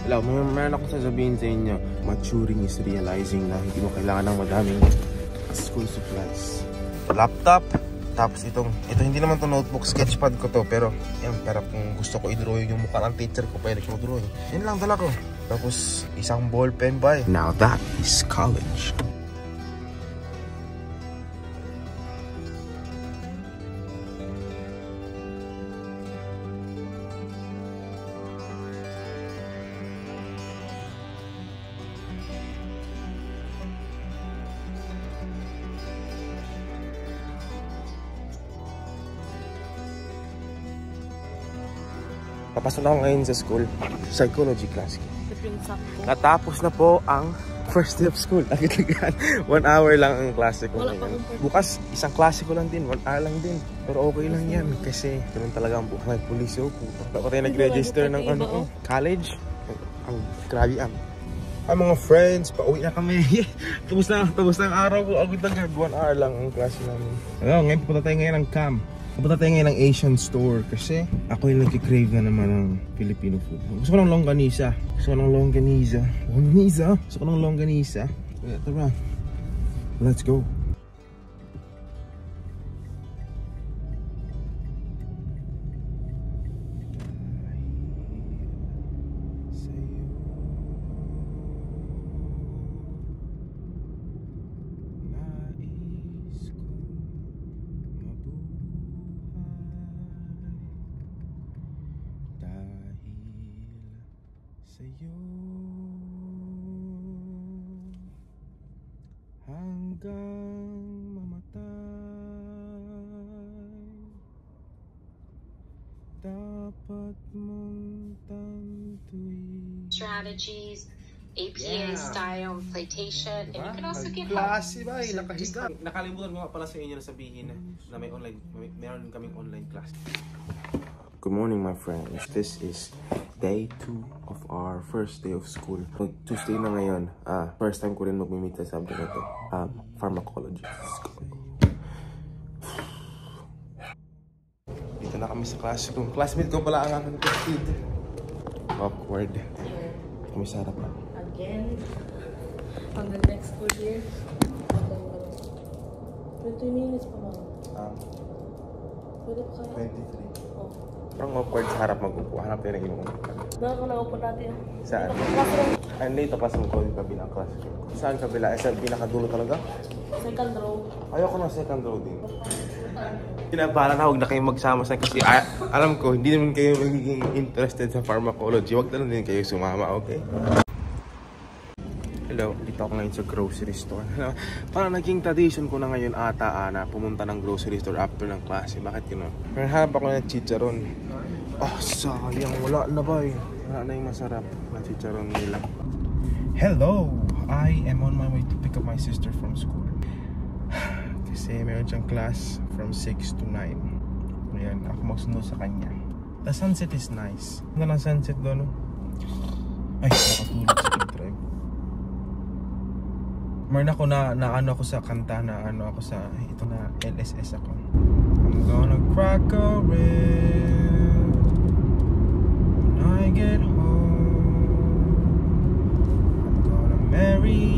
Meron ako sasabihin sa inyo. Maturing is realizing na hindi mo kailangan ng madaming school supplies. Laptop. Tapos ito hindi naman to notebook, sketchpad ko to. Pero yan, pero kung gusto ko i-drawing yung mukha ng teacher ko, pwede ko drawing. Yan lang dala ko. Tapos isang ball pen ba. Now that is college. Papasok na ako ngayon sa school. Psychology class. Natapos na po ang first day of school. 1 hour lang ang klase ko ngayon. Bukas, isang klase ko lang din. 1 hour lang din. Pero okay lang yan. Kasi ganun talaga ang buhay. Police o puto. Dapat tayo nag-register ng college. Ang grabe ang. Ay mga friends, pauwi na kami. Tapos na ang araw ko. Agad 1 hour lang ang klase namin. Ngayon pupunta tayo ngayon ng camp. Pupunta tayo ngayon ng Asian store kasi ako yung nagkikrave na naman ng Filipino food. Gusto ko ng longganisa. Gusto ko ng longganisa. Kaya tara. Let's go. Sa'yo hanggang mamatay, dapat mong tantuin. Strategies, APA style platation, and you can also get klase ba? Nakahiga. Nakalimutan ko nga pala sa inyo na sabihin na meron kaming online class. Good morning, my friends. This is day 2 of our first day of school. Tuesday na ngayon. First time ko rin mag-meet sa subject na to. Pharmacology. Dito na kami sa classroom. Classmate ko pala ang aking kid. Awkward. Kami sa harapan. Again, on the next school year. 20 minutes pa mo. Pwede pa kaya? 23. Parang awkward sa harap mag-upo. Hanap tayo ng inyong Doon ako na-upo natin. Saan? Ang late pa sa ko yung kabilang classroom. Saan kabila? Sa pinakadulo talaga? Second row. Ayoko na second row din. Pinabahala na huwag na kayo magsama sa kasi alam ko, hindi naman kayo magiging interested sa pharmacology. Huwag na lang din kayo sumama, okay? Hello, dito ako ngayon sa grocery store. Parang naging tradition ko na ngayon ata na pumunta ng grocery store after ng klase. Bakit yun? Pero hanap ako ng chicharon. Sayang. Wala na ba eh. Wala na yung masarap na chicharon nila. Hello! I am on my way to pick up my sister from school. Kasi meron siyang class from 6 to 9. Ayan, ako magsunod sa kanya. The sunset is nice. Ang ganda ng sunset doon, no? Ay, nakatulog sa drive. Meron ako na ano ako sa kanta na ano ako sa ito na LSS ako. I'm gonna crack a rib when I get home. I'm gonna marry